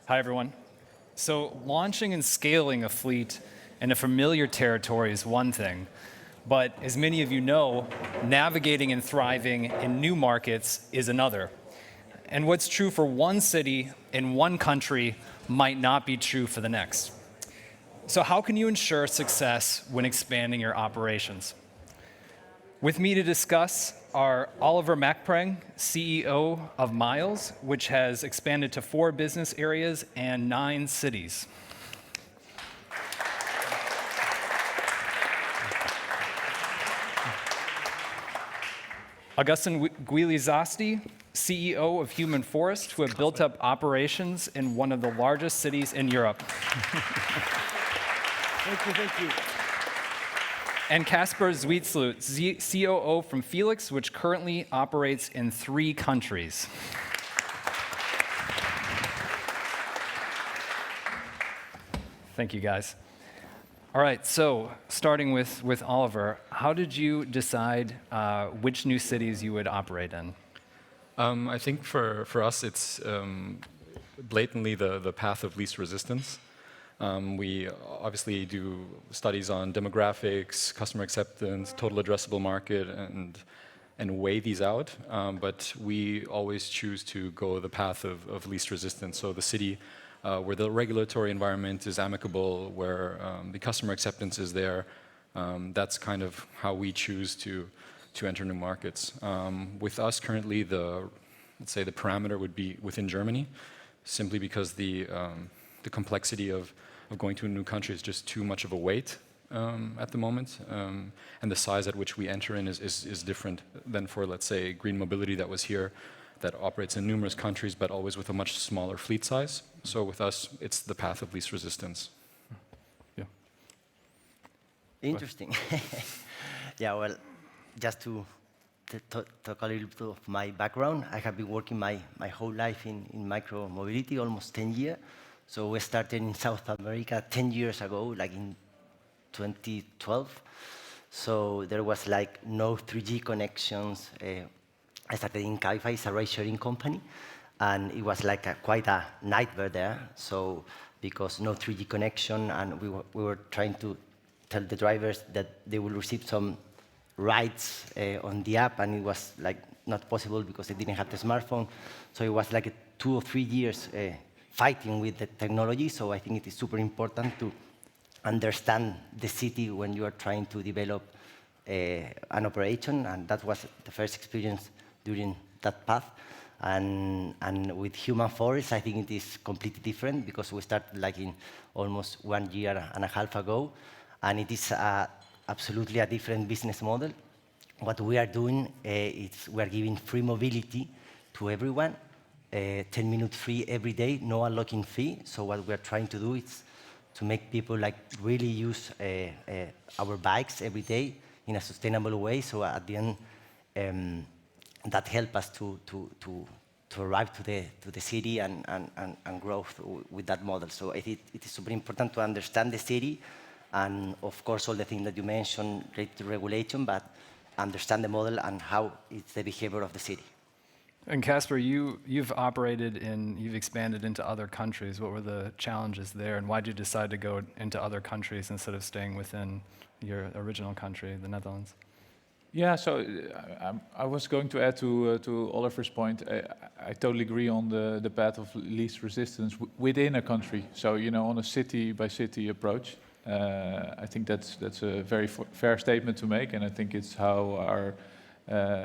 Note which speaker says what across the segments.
Speaker 1: Hi, everyone. So launching and scaling a fleet in a familiar territory is one thing, but as many of you know, navigating and thriving in new markets is another. And what's true for one city in one country might not be true for the next. So how can you ensure success when expanding your operations? With me to discuss are Oliver Mackprang, CEO of Miles, which has expanded to 4 business areas and 9 cities. Agustin Guilisasti, CEO of HumanForest, who have built up operations in one of the largest cities in Europe.
Speaker 2: Thank you.
Speaker 1: And Kasper Zwetsloot, COO from Felyx, which currently operates in 3 countries. Thank you, guys. All right, so starting with Oliver, how did you decide which new cities you would operate in?
Speaker 3: I think for us, it's blatantly the path of least resistance. We obviously do studies on demographics, customer acceptance, total addressable market, and weigh these out. But we always choose to go the path of least resistance. So the city where the regulatory environment is amicable, where the customer acceptance is there, that's kind of how we choose to enter new markets. With us currently, let's say the parameter would be within Germany, simply because the complexity of going to a new country is just too much of a weight at the moment, and the size at which we enter in is different than for, let's say, green mobility that was here, that operates in numerous countries, but always with a much smaller fleet size. So with us, it's the path of least resistance.
Speaker 1: Yeah.
Speaker 2: Interesting. Yeah, well, just to talk a little bit of my background, I have been working my whole life in micro mobility, almost 10 years. So we started in South America 10 years ago, like in 2012. So there was like no 3G connections. I started in Cabify, it's a ride-sharing company, and it was like quite a nightmare there. So because no 3G connection, and we were trying to tell the drivers that they will receive some rides on the app, and it was like not possible because they didn't have the smartphone. So it was like 2 or 3 years fighting with the technology. So I think it is super important to understand the city when you are trying to develop an operation, and that was the first experience during that path. And with HumanForest, I think it is completely different because we started like in almost 1 year and a half ago, and it is absolutely a different business model. What we are doing is we are giving free mobility to everyone, 10 minutes free every day, no unlocking fee. So what we are trying to do is to make people like really use our bikes every day in a sustainable way. So at the end, that helps us to arrive to the city and grow with that model. So I think it is super important to understand the city, and of course all the things that you mentioned related to regulation, but understand the model and how it's the behavior of the city.
Speaker 1: And Kasper, you've expanded into other countries. What were the challenges there, and why did you decide to go into other countries instead of staying within your original country, the Netherlands?
Speaker 4: Yeah, so I was going to add to Oliver's point. I totally agree on the path of least resistance within a country. So on a city by city approach. I think that's a very fair statement to make, and I think it's how our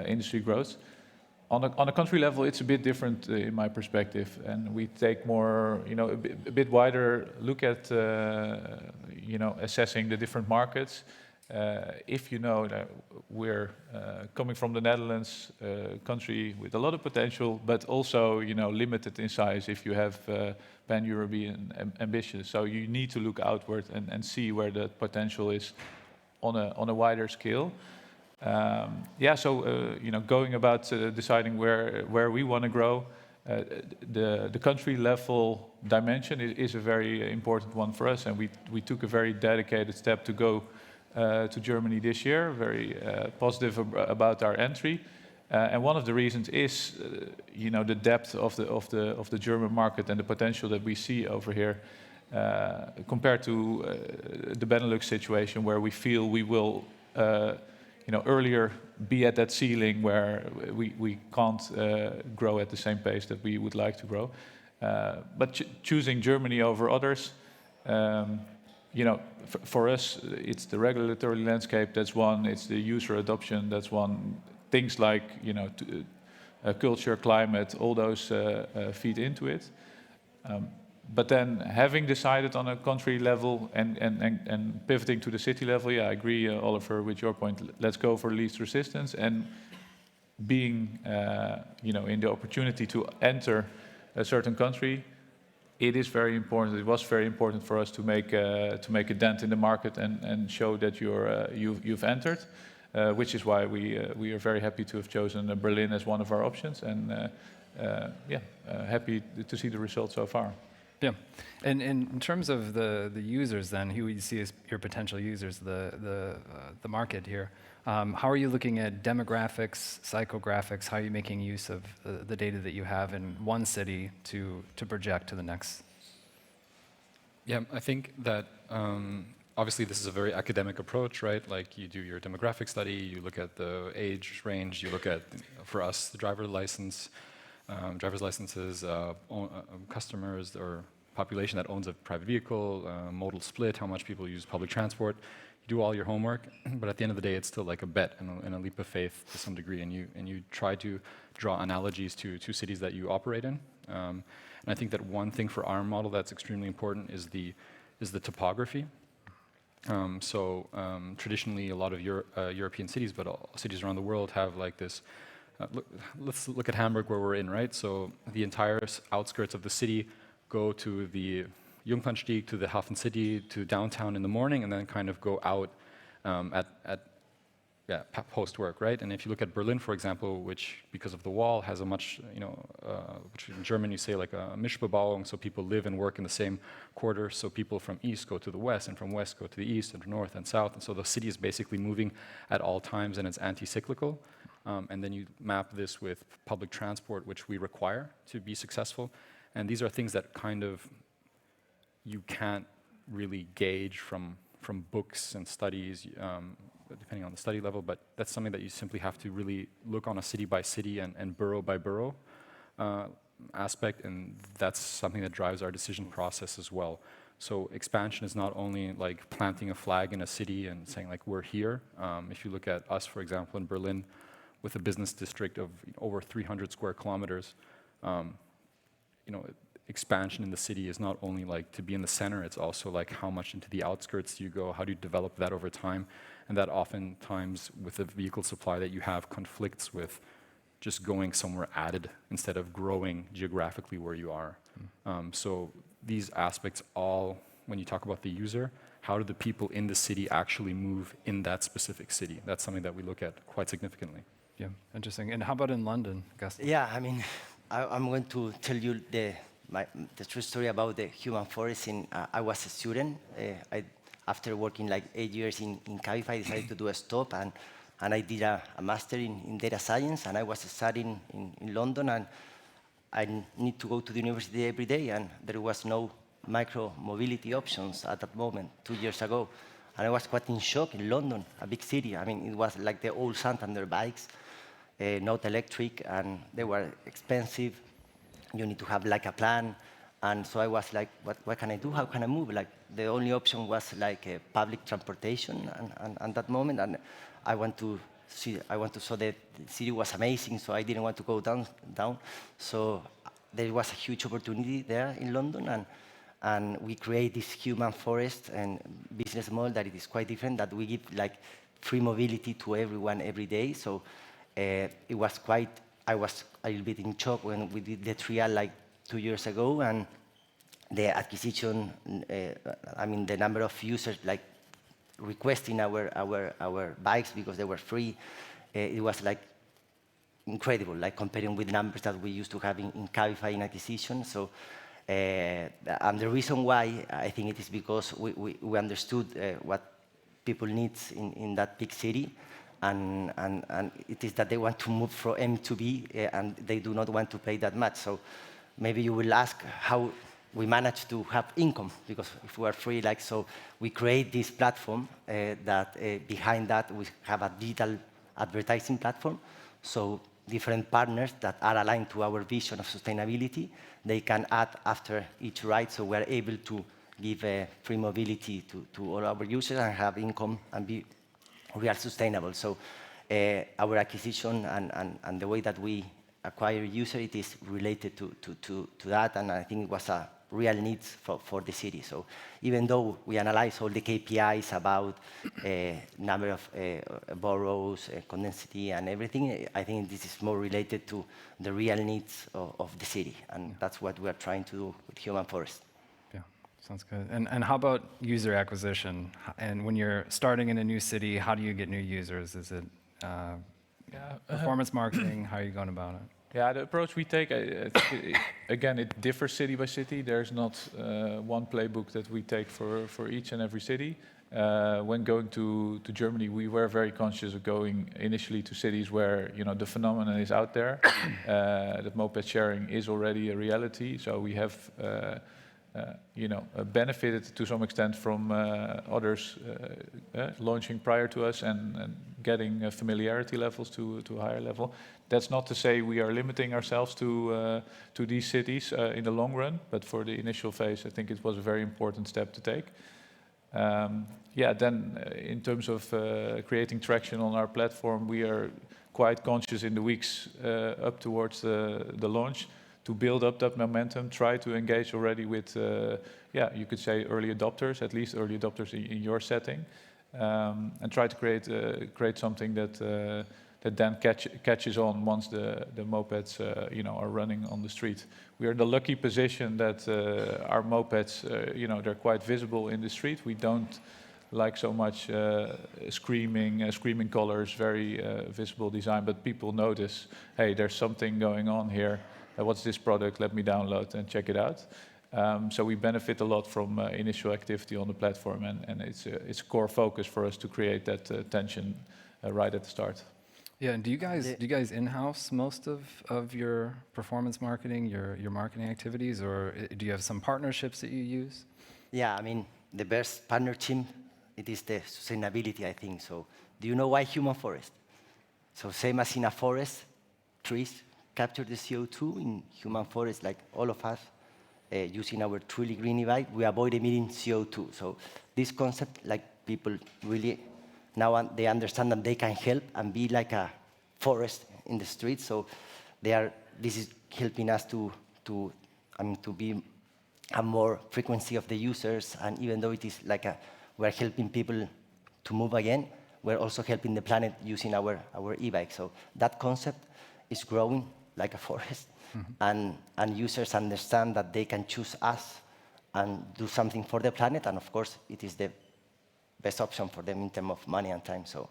Speaker 4: industry grows. On a country level, it's a bit different in my perspective, and we take more, a bit wider look at, assessing the different markets. If that we're coming from the Netherlands, country with a lot of potential, but also limited in size if you have pan-European ambitions. So you need to look outward and see where the potential is on a wider scale. Going about deciding where we want to grow, the country level dimension is a very important one for us, and we took a very dedicated step to go to Germany this year. Very positive about our entry. And one of the reasons is, the depth of the German market and the potential that we see over here, compared to the Benelux situation, where we feel we will, earlier be at that ceiling where we can't grow at the same pace that we would like to grow. But choosing Germany over others, for us, it's the regulatory landscape. That's one. It's the user adoption. That's one. Things like culture, climate, all those feed into it. But then, having decided on a country level and pivoting to the city level, yeah, I agree, Oliver, with your point. Let's go for least resistance, and being, in the opportunity to enter a certain country, it is very important. It was very important for us to make a dent in the market and show that you've entered, which is why we are very happy to have chosen Berlin as one of our options, and happy to see the results so far.
Speaker 1: Yeah, and in terms of the users, then who you see as your potential users, the market here, how are you looking at demographics, psychographics? How are you making use of the data that you have in one city to project to the next?
Speaker 3: Yeah, I think that obviously this is a very academic approach, right? Like, you do your demographic study, you look at the age range, you look at, for us, the driver's licenses, customers or population that owns a private vehicle, modal split, how much people use public transport. You do all your homework, but at the end of the day, it's still like a bet and a leap of faith to some degree, and you try to draw analogies to cities that you operate in. And I think that one thing for our model that's extremely important is the topography. Traditionally, a lot of European cities, but all cities around the world have like this. Let's look at Hamburg, where we're in, right? So the entire outskirts of the city go to the Jungfernstieg, to the Hafen City, to downtown in the morning, and then kind of go out post-work, right? And if you look at Berlin, for example, which, because of the wall, has a much, which in German you say like a Mischbebauung, so people live and work in the same quarter, so people from east go to the west, and from west go to the east, and north and south, and so the city is basically moving at all times, and it's anti-cyclical. And then you map this with public transport, which we require to be successful. And these are things that kind of you can't really gauge from books and studies, depending on the study level, but that's something that you simply have to really look on a city by city and borough by borough aspect, and that's something that drives our decision process as well. So expansion is not only like planting a flag in a city and saying like, we're here. If you look at us, for example, in Berlin, with a business district of over 300 square kilometers, expansion in the city is not only like to be in the center, it's also like how much into the outskirts do you go, how do you develop that over time, and that oftentimes with the vehicle supply that you have conflicts with just going somewhere added instead of growing geographically where you are. So these aspects all, when you talk about the user, how do the people in the city actually move in that specific city? That's something that we look at quite significantly.
Speaker 1: Yeah, interesting. And how about in London, Agustin?
Speaker 2: Yeah, I mean, I'm going to tell you the true story about the HumanForest. I was a student. After working like 8 years in Cabify, I decided to do a stop, and I did a master in data science, and I was studying in London, and I need to go to the university every day, and there was no micro-mobility options at that moment, 2 years ago. And I was quite in shock in London, a big city. I mean, it was like the old Santander bikes, not electric, and they were expensive. You need to have like a plan. And so I was like, what can I do? How can I move? Like, the only option was like public transportation at that moment. And I want to see that the city was amazing, so I didn't want to go down. So there was a huge opportunity there in London, and we create this HumanForest and business model that it is quite different, that we give like free mobility to everyone every day. So it was quite, I was a little bit in shock when we did the trial like 2 years ago, and the acquisition, the number of users like requesting our bikes because they were free, it was like incredible, like comparing with numbers that we used to have in Cabify in acquisition. So, and the reason why I think it is because we understood what people need in that big city, and it is that they want to move from M to B, and they do not want to pay that much. So maybe you will ask how we manage to have income, because if we are free, like, so we create this platform that behind that we have a digital advertising platform. So different partners that are aligned to our vision of sustainability, they can add after each ride, so we're able to give free mobility to all our users and have income and be real sustainable. So our acquisition and the way that we acquire users, it is related to that, and I think it was a real needs for the city. So even though we analyze all the KPIs about number of boroughs, condensity, and everything, I think this is more related to the real needs of the city, and that's what we are trying to do with HumanForest.
Speaker 1: Yeah, sounds good. And how about user acquisition? And when you're starting in a new city, how do you get new users? Is it performance marketing? How are you going about it?
Speaker 4: Yeah, the approach we take, I think again, it differs city by city. There's not one playbook that we take for each and every city. When going to Germany, we were very conscious of going initially to cities where the phenomenon is out there, that moped sharing is already a reality. So we have benefited to some extent from others launching prior to us and getting familiarity levels to a higher level. That's not to say we are limiting ourselves to these cities in the long run, but for the initial phase, I think it was a very important step to take. Then in terms of creating traction on our platform, we are quite conscious in the weeks up towards the launch to build up that momentum, try to engage already with, you could say early adopters, at least early adopters in your setting, and try to create something that then catches on once the mopeds are running on the street. We are in the lucky position that our mopeds, they're quite visible in the street. We don't like so much screaming colors, very visible design, but people notice, hey, there's something going on here. What's this product? Let me download and check it out. So we benefit a lot from initial activity on the platform, and it's a core focus for us to create that tension right at the start.
Speaker 1: Yeah, and do you guys in-house most of your performance marketing, your marketing activities, or do you have some partnerships that you use?
Speaker 2: Yeah, I mean, the best partnership, it is the sustainability, I think. So do you know why HumanForest? So same as in a forest, trees capture the CO2. In HumanForest, like all of us, using our truly green e-bike, we avoid emitting CO2. So this concept, like people really, now they understand that they can help and be like a forest in the street. So this is helping us to be a more frequency of the users. And even though it is like we're helping people to move again, we're also helping the planet using our e-bike. So that concept is growing like a forest. Mm-hmm. And users understand that they can choose us and do something for the planet. And of course, it is the best option for them in terms of money and time. So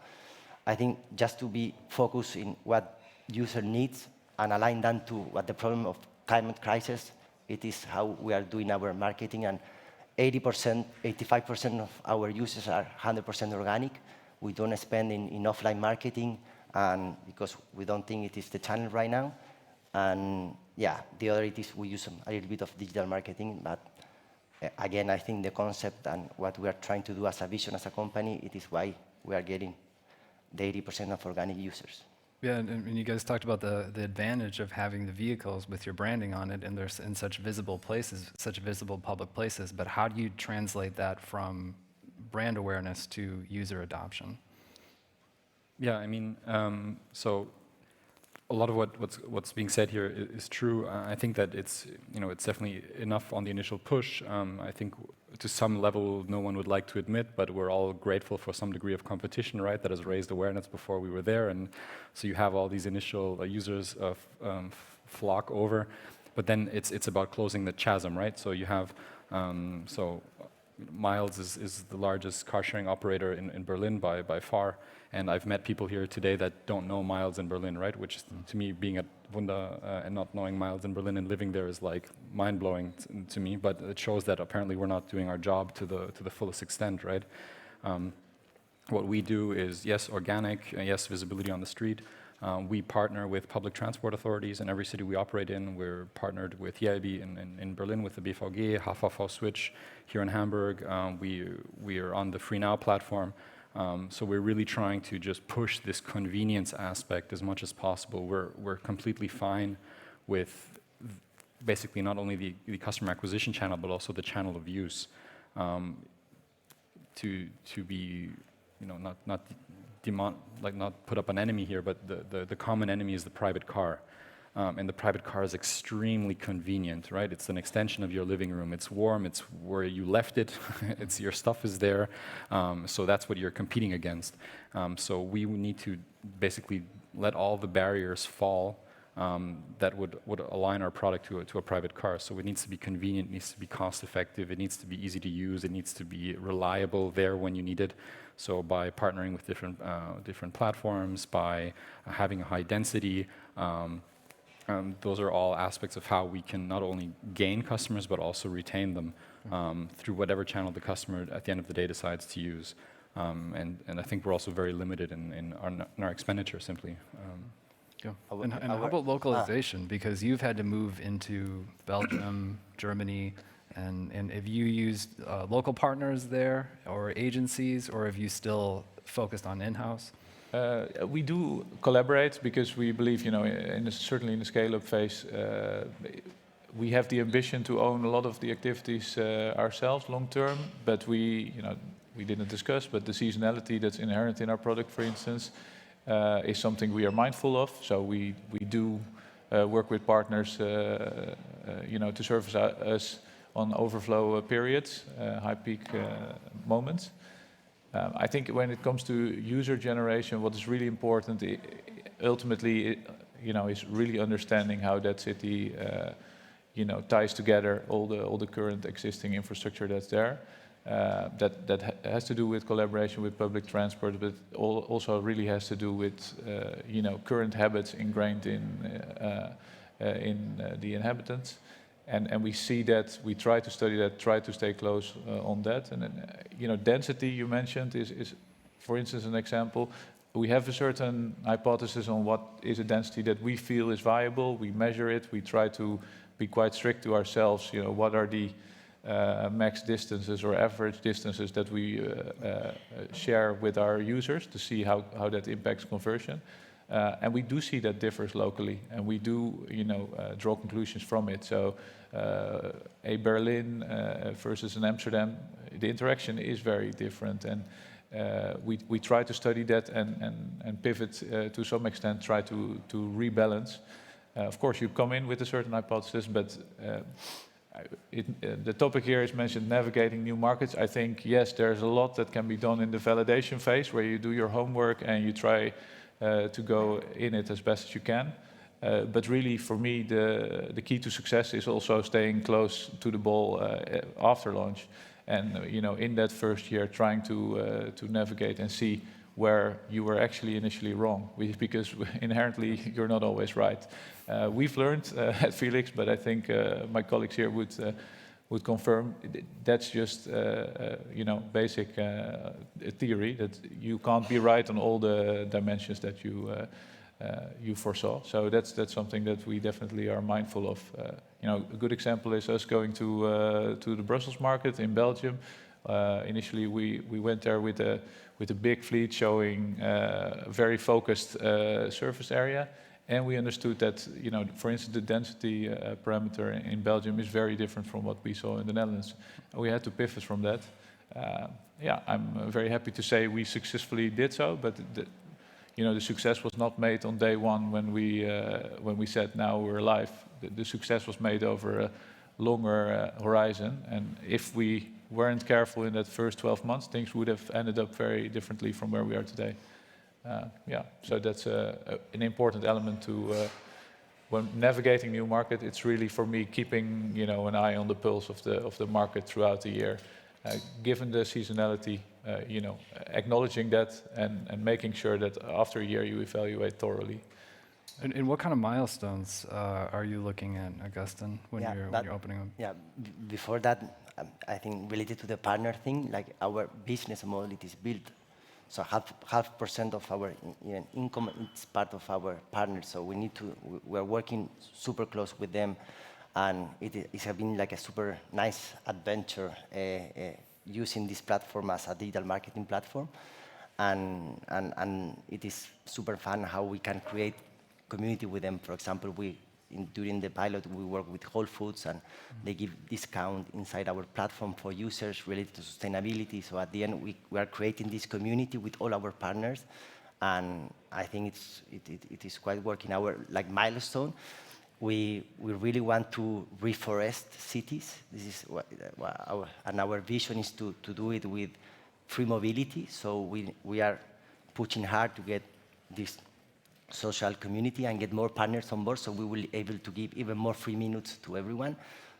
Speaker 2: I think just to be focused in what user needs and align them to what the problem of climate crisis, it is how we are doing our marketing. And 80%, 85% of our users are 100% organic. We don't spend in offline marketing, and because we don't think it is the channel right now. And yeah, the other it is we use a little bit of digital marketing, but again, I think the concept and what we are trying to do as a vision as a company, it is why we are getting the 80% of organic users.
Speaker 1: Yeah, and you guys talked about the advantage of having the vehicles with your branding on it, and they're in such visible places, such visible public places, but how do you translate that from brand awareness to user adoption?
Speaker 3: Yeah, I mean, so a lot of what's being said here is true. I think that it's definitely enough on the initial push. I think to some level, no one would like to admit, but we're all grateful for some degree of competition, right? That has raised awareness before we were there, and so you have all these initial users flock over, but then it's about closing the chasm, right? So you have Miles is the largest car sharing operator in Berlin by far. And I've met people here today that don't know Miles in Berlin, right? Which to me, being at Wunder and not knowing Miles in Berlin and living there is like mind-blowing to me. But it shows that apparently we're not doing our job to the fullest extent, right? What we do is, yes, organic, yes, visibility on the street. We partner with public transport authorities in every city we operate in. We're partnered with EIB in Berlin with the BVG, HVV Switch here in Hamburg. We are on the Free Now platform. So we're really trying to just push this convenience aspect as much as possible. We're completely fine with basically not only the customer acquisition channel, but also the channel of use. To be, not put up an enemy here, but the common enemy is the private car. And the private car is extremely convenient, right? It's an extension of your living room. It's warm, it's where you left it, your stuff is there. So that's what you're competing against. So we need to basically let all the barriers fall that would align our product to a private car. So it needs to be convenient, it needs to be cost effective, it needs to be easy to use, it needs to be reliable there when you need it. So by partnering with different platforms, by having a high density, those are all aspects of how we can not only gain customers, but also retain them through whatever channel the customer at the end of the day decides to use. And I think we're also very limited in our expenditure simply.
Speaker 1: Yeah. And how about localization? Because you've had to move into Belgium, Germany, and have you used local partners there or agencies, or have you still focused on in-house?
Speaker 4: We do collaborate because we believe, certainly in the scale-up phase, we have the ambition to own a lot of the activities ourselves long term. But we didn't discuss, but the seasonality that's inherent in our product, for instance, is something we are mindful of. So we do work with partners, to service us on overflow periods, high peak moments. I think when it comes to user generation, what is really important, ultimately, is really understanding how that city, ties together all the current existing infrastructure that's there. That has to do with collaboration with public transport, but also really has to do with current habits ingrained in the inhabitants. And we see that, we try to study that, try to stay close on that. And then, density you mentioned is, for instance, an example. We have a certain hypothesis on what is a density that we feel is viable. We measure it. We try to be quite strict to ourselves. What are the max distances or average distances that we share with our users to see how that impacts conversion. And we do see that differs locally, and we do, draw conclusions from it. So, a Berlin versus an Amsterdam, the interaction is very different, and we try to study that and pivot to some extent, try to rebalance. Of course, you come in with a certain hypothesis, but the topic here is mentioned navigating new markets. I think, yes, there's a lot that can be done in the validation phase, where you do your homework and you try to go in it as best as you can. But really, for me, the key to success is also staying close to the ball after launch. And in that first year, trying to navigate and see where you were actually initially wrong, because inherently you're not always right. We've learned at Felyx, but I think my colleagues here would confirm that's just basic theory, that you can't be right on all the dimensions that you foresaw. So that's something that we definitely are mindful of. A good example is us going to the Brussels market in Belgium. Initially, we went there with a big fleet showing a very focused surface area. And we understood that, for instance, the density parameter in Belgium is very different from what we saw in the Netherlands. We had to pivot from that. I'm very happy to say we successfully did so, but the success was not made on day one when we said now we're live. The success was made over a longer horizon, and if we weren't careful in that first 12 months, things would have ended up very differently from where we are today. So that's an important element to when navigating new market. It's really, for me, keeping an eye on the pulse of the market throughout the year, given the seasonality. Acknowledging that and making sure that after a year you evaluate thoroughly.
Speaker 1: And what kind of milestones are you looking at, Agustin, when you're opening them?
Speaker 2: Yeah, before that, I think related to the partner thing, like our business model, it is built So half percent of our income is part of our partners. So we're working super close with them, and it has been like a super nice adventure using this platform as a digital marketing platform. And it is super fun how we can create community with them. For example, during the pilot, we work with Whole Foods, and they give discount inside our platform for users related to sustainability. So at the end, we are creating this community with all our partners, and I think it is quite working. Our milestone, we really want to reforest cities. This is our vision is to do it with free mobility. So we are pushing hard to get this social community and get more partners on board, so we will be able to give even more free minutes to everyone.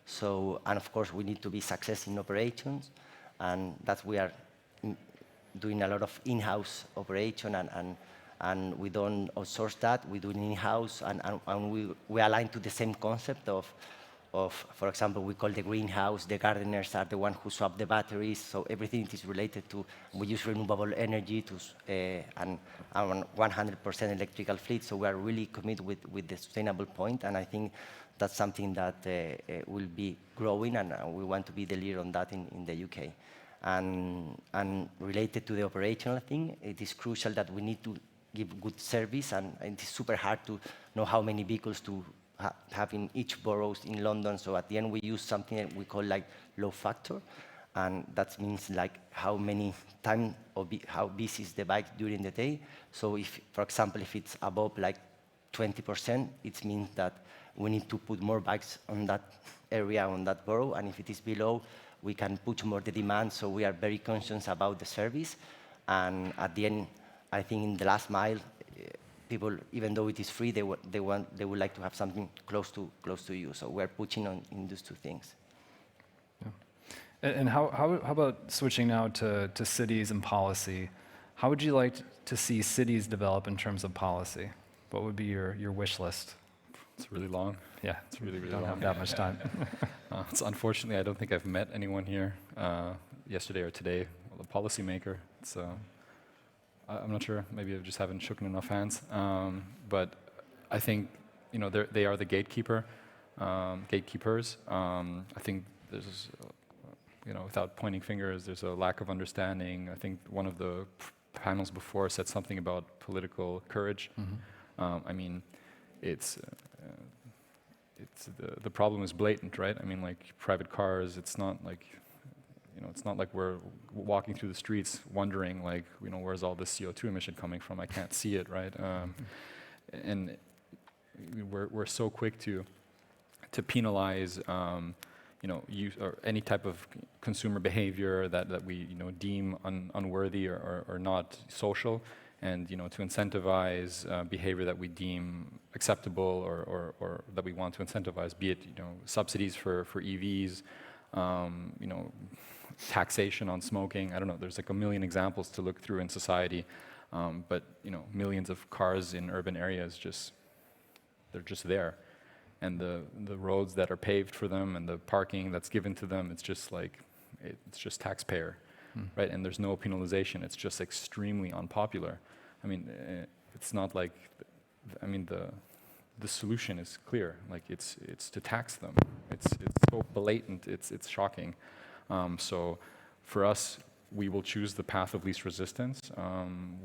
Speaker 2: So, and of course, we need to be success in operations, and that's we are doing a lot of in-house operation, and we don't outsource that. We do it in-house, and we align to the same concept of, for example, we call the greenhouse. The gardeners are the ones who swap the batteries, so everything is related to, we use renewable energy and 100% electrical fleet, so we are really committed with the sustainable point, and I think that's something that will be growing, and we want to be the leader on that in the UK. And related to the operational thing, it is crucial that we need to give good service, and it is super hard to know how many vehicles to have in each boroughs in London. So at the end, we use something that we call load factor, and that means how many time or how busy is the bike during the day. So if, for example, if it's above 20%, it means that we need to put more bikes on that area, on that borough, and if it is below, we can push more the demand. So we are very conscious about the service, and at the end, I think in the last mile, people, even though it is free, they would like to have something close to you. So we're pushing in those two things.
Speaker 1: Yeah. And how about switching now to cities and policy? How would you like to see cities develop in terms of policy? What would be your wish list?
Speaker 3: It's really long.
Speaker 1: Yeah,
Speaker 3: it's really
Speaker 1: don't
Speaker 3: long.
Speaker 1: have that much time.
Speaker 3: Unfortunately, I don't think I've met anyone here yesterday or today, a policymaker. I'm not sure. Maybe I just haven't shaken enough hands. But I think they are the gatekeepers. I think there's without pointing fingers, there's a lack of understanding. I think one of the panels before said something about political courage. Mm-hmm. I mean, the problem is blatant, right? I mean, private cars. It's not like. It's not like we're walking through the streets wondering, where's all this CO2 emission coming from? I can't see it, right? And we're so quick to penalize, use or any type of consumer behavior that we deem unworthy or not social, and to incentivize behavior that we deem acceptable or that we want to incentivize, be it subsidies for EVs, taxation on smoking. I don't know, there's a million examples to look through in society, but millions of cars in urban areas they're just there, and the roads that are paved for them and the parking that's given to them, it's just taxpayer, right? And there's no penalization. It's just extremely unpopular. I mean, it's not like, the solution is clear. It's to tax them. It's so blatant. It's shocking. So for us, we will choose the path of least resistance.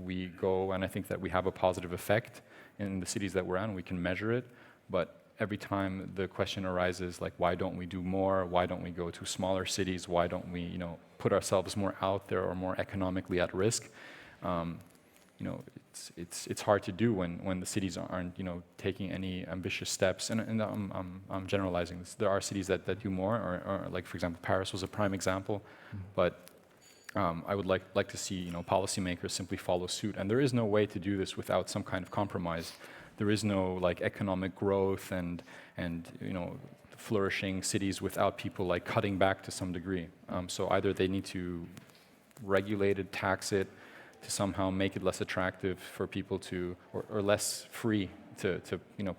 Speaker 3: We go, and I think that we have a positive effect in the cities that we're in. We can measure it, but every time the question arises, why don't we do more? Why don't we go to smaller cities? Why don't we, put ourselves more out there or more economically at risk? It's hard to do when the cities aren't taking any ambitious steps, and I'm generalizing this. There are cities that do more, or for example, Paris was a prime example, but I would like to see policymakers simply follow suit, and there is no way to do this without some kind of compromise. There is no economic growth and flourishing cities without people cutting back to some degree. So either they need to regulate it, tax it, to somehow make it less attractive for people to, or less free to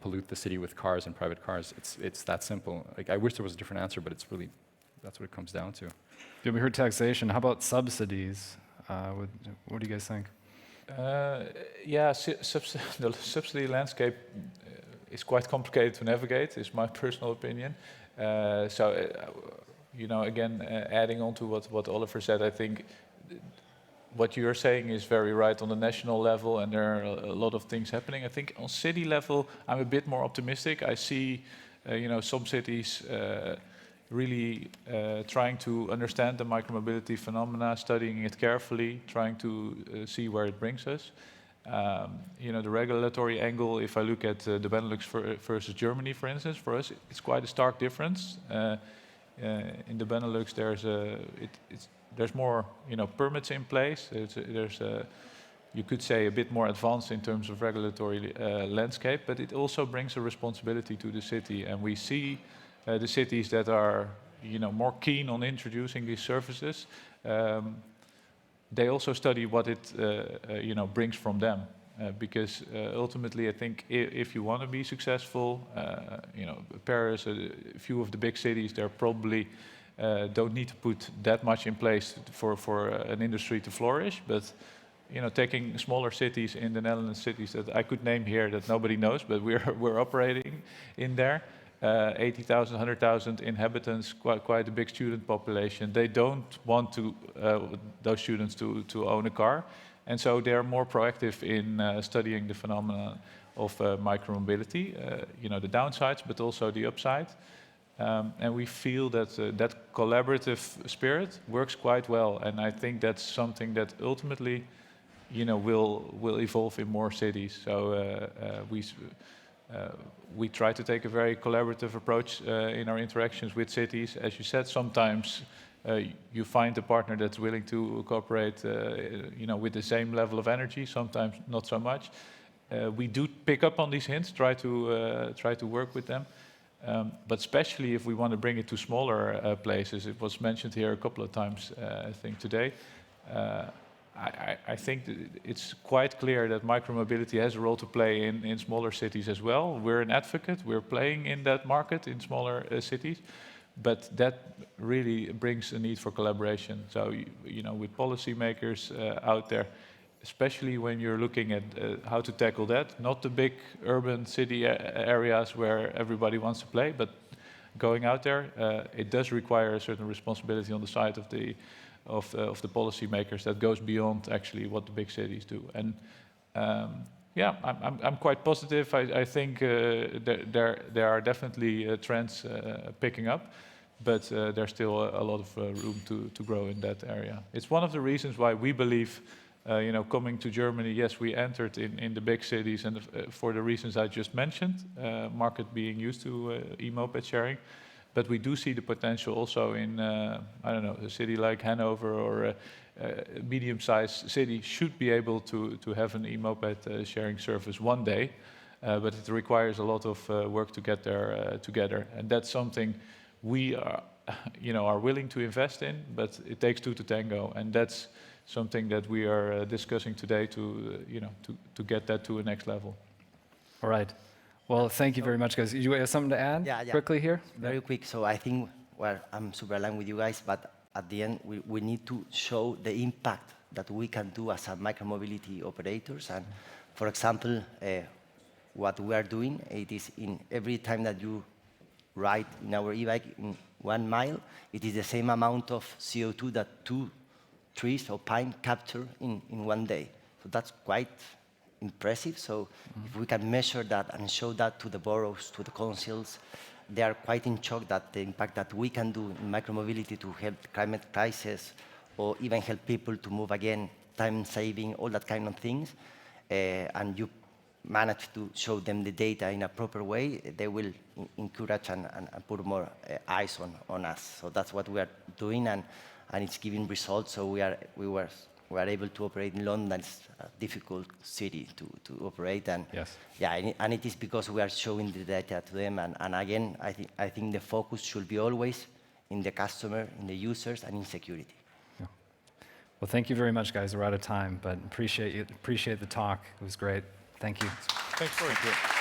Speaker 3: pollute the city with cars and private cars. It's that simple. I wish there was a different answer, but it's really, that's what it comes down to.
Speaker 1: Yeah, we heard taxation. How about subsidies? What do you guys think?
Speaker 4: Yeah, the subsidy landscape is quite complicated to navigate, is my personal opinion. Again, adding on to what Oliver said, I think what you're saying is very right on the national level, and there are a lot of things happening. I think on city level, I'm a bit more optimistic. I see, some cities really trying to understand the micromobility phenomena, studying it carefully, trying to see where it brings us. The regulatory angle, if I look at the Benelux versus Germany, for instance, for us, it's quite a stark difference. In the Benelux, there's more, permits in place. There's you could say a bit more advanced in terms of regulatory landscape, but it also brings a responsibility to the city, and we see the cities that are, more keen on introducing these services. They also study what it, brings from them, because ultimately, I think if you want to be successful, Paris, a few of the big cities, they're probably don't need to put that much in place for an industry to flourish. But taking smaller cities in the Netherlands, cities that I could name here that nobody knows, but we're operating in there. 80,000, 100,000 inhabitants, quite a big student population. They don't want those students to own a car, and so they're more proactive in studying the phenomena of micromobility. The downsides, but also the upside. And we feel that that collaborative spirit works quite well, and I think that's something that ultimately, will evolve in more cities. So we try to take a very collaborative approach in our interactions with cities. As you said, sometimes you find a partner that's willing to cooperate, with the same level of energy. Sometimes not so much. We do pick up on these hints, try to work with them. But especially if we want to bring it to smaller places, it was mentioned here a couple of times, I think today. I think it's quite clear that micromobility has a role to play in smaller cities as well. We're an advocate, we're playing in that market in smaller cities, but that really brings a need for collaboration. So, with policymakers out there, especially when you're looking at how to tackle that, not the big urban city areas where everybody wants to play, but going out there, it does require a certain responsibility on the side of the policymakers that goes beyond actually what the big cities do. And I'm quite positive. I think there are definitely trends picking up, but there's still a lot of room to grow in that area. It's one of the reasons why we believe, coming to Germany, yes, we entered in the big cities, and for the reasons I just mentioned, market being used to e-moped sharing. But we do see the potential also in, a city like Hanover or a medium-sized city should be able to have an e-moped sharing service one day, but it requires a lot of work to get there together. And that's something we are willing to invest in, but it takes two to tango, and that's something that we are discussing today to get that to a next level.
Speaker 1: All right. Well, thank you very much, guys. You have something to add quickly here?
Speaker 2: Very quick. So I think, I'm super aligned with you guys, but at the end, we need to show the impact that we can do as a micromobility operators. And for example, what we are doing, it is in every time that you ride in our e-bike in 1 mile, it is the same amount of CO2 that 2 trees or pine capture in 1 day. So that's quite impressive. So if we can measure that and show that to the boroughs, to the councils, they are quite in shock that the impact that we can do in micromobility to help climate crisis, or even help people to move again, time saving, all that kind of things, and you manage to show them the data in a proper way, they will encourage and put more eyes on us. So that's what we are doing, and it's giving results. So we are able to operate in London. It's a difficult city to operate, and
Speaker 1: yes.
Speaker 2: And it is because we are showing the data to them. And again, I think the focus should be always in the customer, in the users, and in security.
Speaker 1: Yeah. Well, thank you very much, guys. We're out of time, but appreciate the talk. It was great. Thank you.
Speaker 4: Thanks for it.